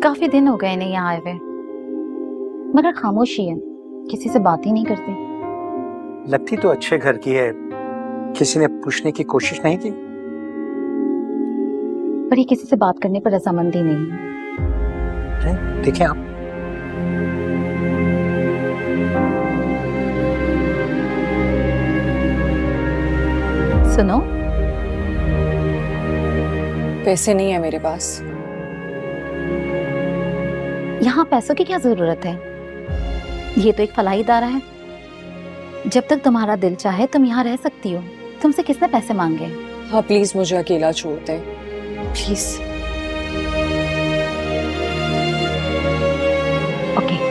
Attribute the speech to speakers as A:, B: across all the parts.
A: काफी दिन हो गए नहीं यहाँ आए हुए, मगर खामोशी है, किसी से बात ही नहीं करती।
B: लगती तो अच्छे घर की है, किसी ने पूछने की कोशिश नहीं की?
A: पर ये किसी से बात करने पर रजामंदी नहीं है।
B: देखें आप,
A: सुनो,
C: पैसे नहीं है मेरे पास।
A: यहाँ पैसों की क्या जरूरत है? ये तो एक फलाही इदारा है। जब तक तुम्हारा दिल चाहे तुम यहाँ रह सकती हो। तुमसे किसने पैसे मांगे?
C: हाँ प्लीज मुझे अकेला छोड़ दे, प्लीज।
A: ओके।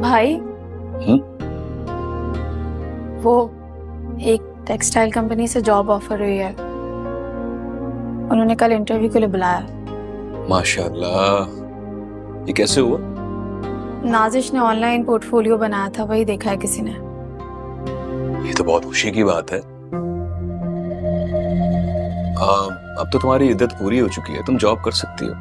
D: भाई, वो एक टेक्सटाइल कंपनी से जॉब ऑफर हुई है। उन्होंने कल इंटरव्यू के लिए बुलाया।
E: माशाल्लाह, ये कैसे हुआ?
D: नाजिश ने ऑनलाइन पोर्टफोलियो बनाया था, वही देखा है किसी ने।
E: ये तो बहुत खुशी की बात है। अब तो तुम्हारी इद्दत पूरी हो चुकी है, तुम जॉब कर सकती हो।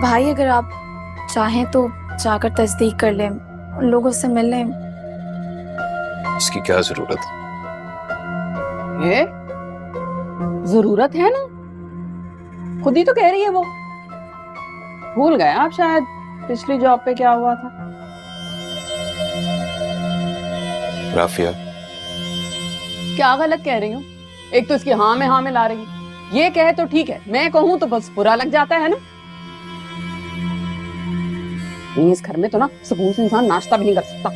D: भाई अगर आप चाहें तो जाकर तस्दीक कर लें, उन लोगों से मिल लें।
E: इसकी क्या जरूरत है?
F: ये जरूरत है ना, खुद ही तो कह रही है वो। भूल गए आप शायद पिछली जॉब पे क्या हुआ था।
E: राफिया,
F: क्या गलत कह रही हूँ? एक तो इसकी हाँ में हाँ में ला रही है। ये कहे तो ठीक है, मैं कहूँ तो बस बुरा लग जाता है ना। इस घर में तो ना सुकून से इंसान नाश्ता भी नहीं कर सकता।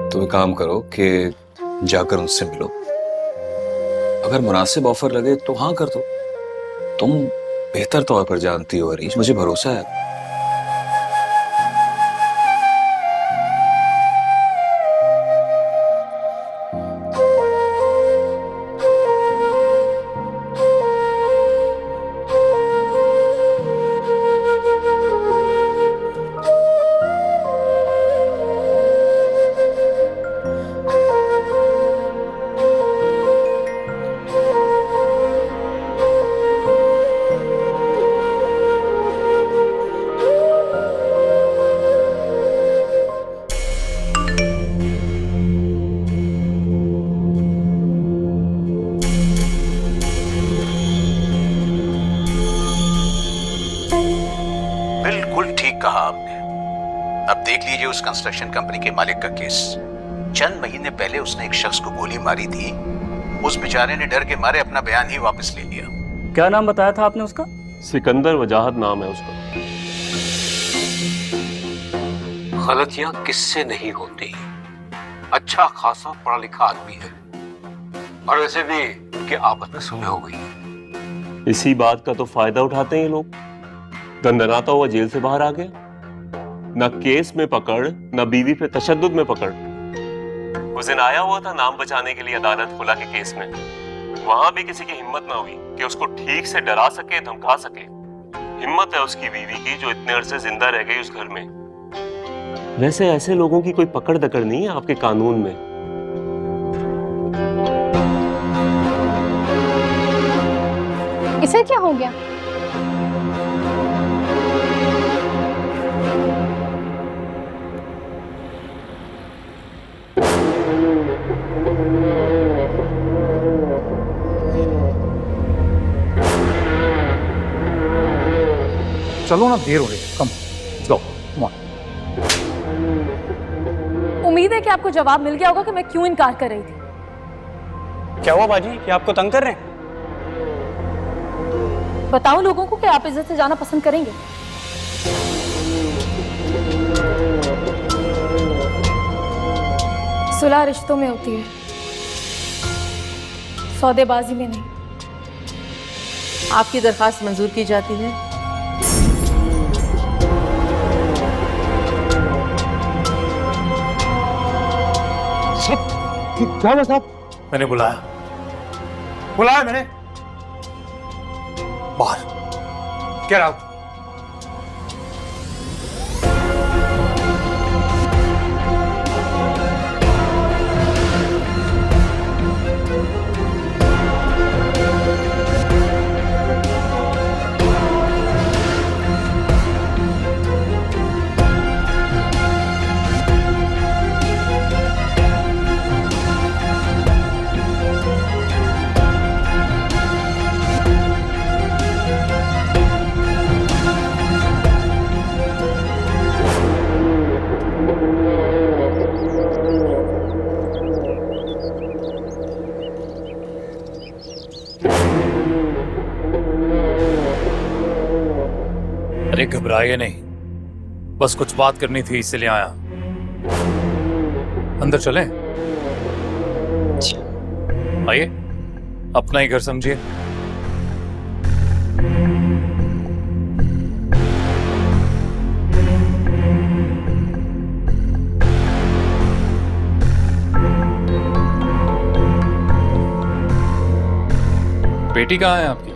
E: तो एक काम करो कि जाकर उनसे मिलो। अगर मुनासिब ऑफर लगे तो हाँ कर दो। तुम बेहतर तौर पर जानती हो अरीश, मुझे भरोसा है।
G: बिल्कुल ठीक कहा आपने। अब देख लीजिए उस कंस्ट्रक्शन कंपनी के मालिक का केस। चंद महीने पहले उसने एक शख्स को गोली मारी थी। उस बेचारे ने डर के मारे अपना बयान ही वापस ले लिया।
H: क्या नाम बताया था आपने उसका?
I: सिकंदर वजाहत नाम है उसका।
G: गलतियां किससे नहीं होती। अच्छा खासा पढ़ा लिखा आदमी है, और वैसे भी उनके आपस में सुलह हो गई।
I: इसी बात का तो फायदा उठाते हैं ये लोग। दंदनाता हुआ जेल से बाहर आ गया, न केस में पकड़ न बीवी पे तशद्दुद में पकड़। उस दिन आया हुआ था नाम बचाने के लिए अदालत खुला के केस में। वहां भी किसी की हिम्मत ना हुई कि उसको ठीक से डरा सके, धमका सके। हिम्मत है उसकी बीवी की जो इतने अरसे जिंदा रह गई उस घर में। वैसे ऐसे लोगों की कोई पकड़ दकड़ नहीं है आपके कानून में।
D: इसे क्या हो गया?
B: चलो ना, देर हो रही है। कम गो, कम ऑन।
D: उम्मीद है कि आपको जवाब मिल गया होगा कि मैं क्यों इनकार कर रही थी।
H: क्या हुआ बाजी कि आपको तंग कर रहे हैं?
D: बताओ लोगों को कि आप इज्जत से जाना पसंद करेंगे। सुलह रिश्तों में होती है, सौदेबाजी में नहीं।
F: आपकी दरखास्त मंजूर की जाती है।
B: क्या हुआ साहब?
H: मैंने बुलाया मैंने। बाहर गेट आउट।
J: अरे घबराइए नहीं, बस कुछ बात करनी थी इसलिए आया। अंदर चलें? आइए, अपना ही घर समझिए। बेटी कहाँ है आपकी?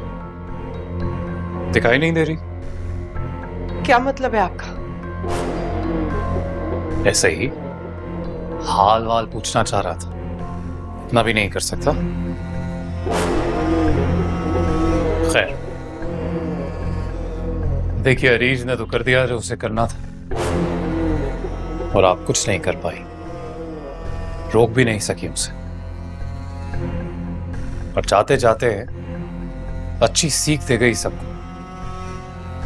J: दिखाई नहीं दे रही।
F: क्या मतलब है आपका?
J: ऐसे ही हाल वाल पूछना चाह रहा था, इतना भी नहीं कर सकता। खैर, देखिए अरीज ने तो कर दिया जो उसे करना था, और आप कुछ नहीं कर पाई, रोक भी नहीं सकी उसे। और जाते जाते अच्छी सीख दे गई सबको,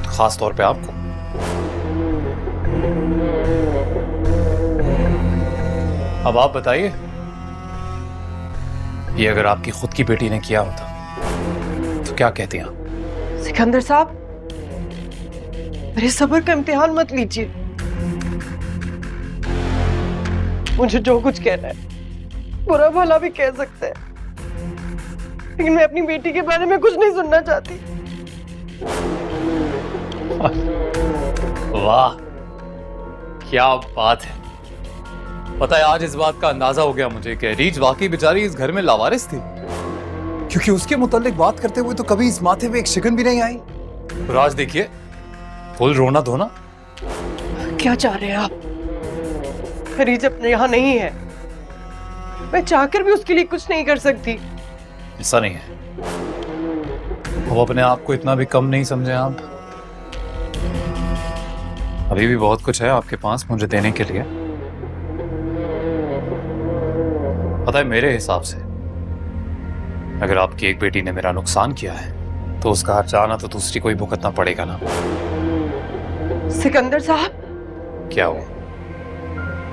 J: खास तौर पे आपको। अब आप बताइए, ये अगर आपकी खुद की बेटी ने किया होता तो क्या कहती आप?
F: सिकंदर साहब, मेरे सब्र का इम्तिहान मत लीजिए। मुझे जो कुछ कहना है बुरा भला भी कह सकते हैं, लेकिन मैं अपनी बेटी के बारे में कुछ नहीं सुनना चाहती।
J: वाह, क्या बात है। पता है, आज इस बात का अंदाजा हो गया मुझे कि रीच वाकई बेचारी इस घर में लावारिस थी, क्योंकि उसके मुतालिक बात करते हुए तो कभी इस माथे पे एक शिकन भी नहीं आई। और आज देखिए, फुल रोना धोना।
F: क्या चाह रहे हैं आप? रीच अपने यहाँ नहीं है, मैं चाहकर भी उसके लिए कुछ नहीं कर सकती।
J: ऐसा नहीं है, वो अपने आप को इतना भी कम नहीं समझे आप। अभी भी बहुत कुछ है आपके पास मुझे देने के लिए। पता है, मेरे हिसाब से अगर आपकी एक बेटी ने मेरा नुकसान किया है तो उसका हर्जाना तो दूसरी को ही भुगतना पड़ेगा ना।
F: सिकंदर साहब,
J: क्या हो,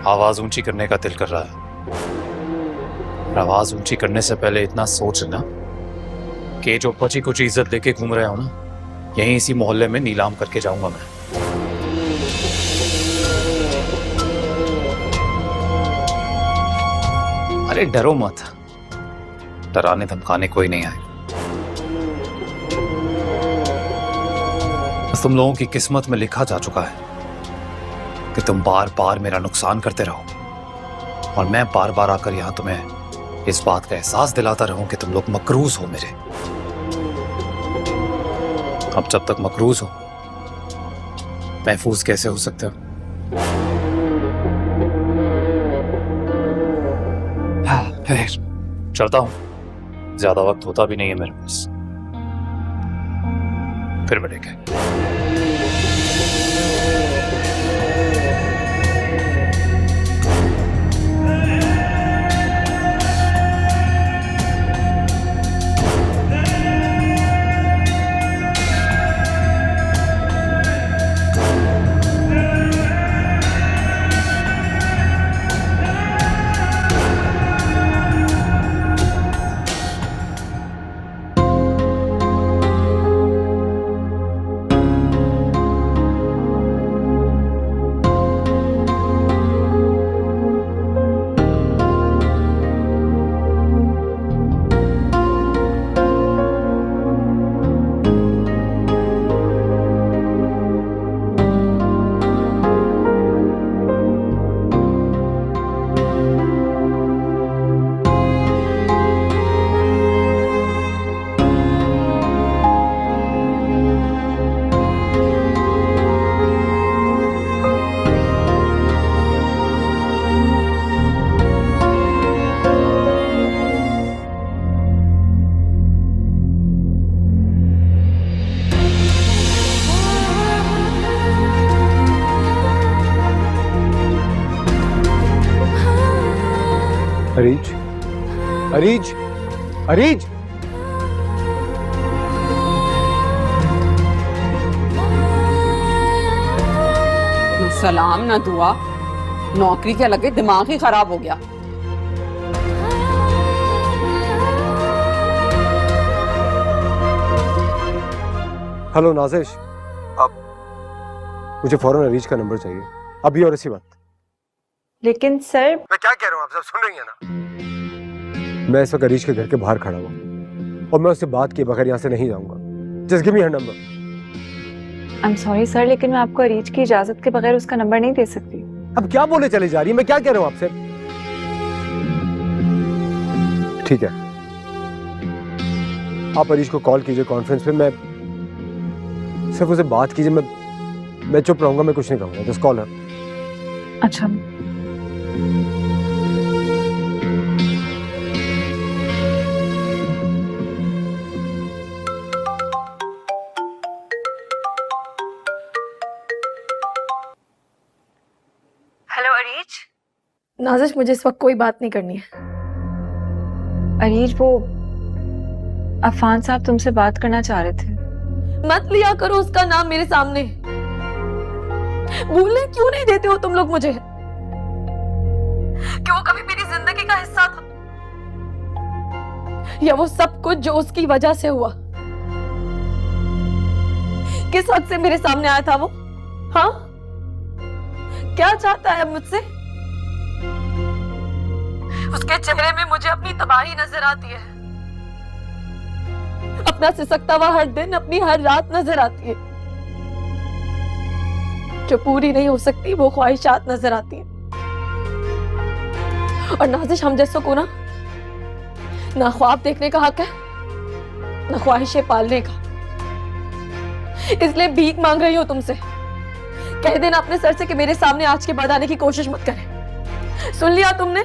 J: आवाज ऊंची करने का दिल कर रहा है? और आवाज ऊंची करने से पहले इतना सोच लेना कि जो बची कुछ इज्जत लेके घूम रहे हो ना, यहीं इसी मोहल्ले में नीलाम करके जाऊंगा मैं। अरे डरो मत, डराने धमकाने कोई नहीं आए। बस तुम लोगों की किस्मत में लिखा जा चुका है कि तुम बार बार मेरा नुकसान करते रहो, और मैं बार बार आकर यहां तुम्हें इस बात का एहसास दिलाता रहूं कि तुम लोग मकरूज हो मेरे। अब जब तक मकरूज हो, महफूज कैसे हो सकते हो? चलता हूं, ज्यादा वक्त होता भी नहीं है मेरे पास। फिर मिलेंगे।
K: अरीज, अरीज, अरीज।
F: न सलाम ना दुआ, नौकरी के लगे दिमाग ही खराब हो गया।
K: हेलो नाजिश, अब मुझे फौरन अरीज का नंबर चाहिए, अभी और इसी वक्त।
C: लेकिन सर,
K: मैं क्या कह रहा हूँ, आप सब सुन रही हैं ना? मैं इस वक्त अरीज के घर के बाहर खड़ा हूँ और मैं उससे बात किए बगैर यहाँ से नहीं जाऊंगा। Just give me her number.
C: I am sorry sir, लेकिन मैं आपको अरीज की इजाजत के बगैर उसका नंबर नहीं दे सकती।
K: अब क्या बोले चली जा रही है? मैं क्या कह रहा हूँ आपसे? ठीक है, आप अरीज को कॉल कीजिए कॉन्फ्रेंस पे, मैं सिर्फ उसे बात कीजिए। मैं चुप रहूंगा, मैं कुछ नहीं कहूंगा। Just call her.
C: अच्छा।
D: हेलो अरीज। नाजिश, मुझे इस वक्त कोई बात नहीं करनी है।
C: अरीज, वो अफान साहब तुमसे बात करना चाह रहे थे।
D: मत लिया करो उसका नाम मेरे सामने। भूलने क्यों नहीं देते हो तुम लोग मुझे कि वो कभी मेरी जिंदगी का हिस्सा था, या वो सब कुछ जो उसकी वजह से हुआ। किस हद से मेरे सामने आया था वो? हाँ, क्या चाहता है मुझसे? उसके चेहरे में मुझे अपनी तबाही नजर आती है, अपना सिसकता हुआ हर दिन, अपनी हर रात नजर आती है। जो पूरी नहीं हो सकती वो ख्वाहिशात नजर आती है। और नाजिश, हम जैसों को ना ख्वाब देखने का हक है, ना ख्वाहिशें पालने का। इसलिए भीख मांग रही हो तुमसे। कह देना अपने सर से कि मेरे सामने आज के बाद आने की कोशिश मत करें। सुन लिया तुमने?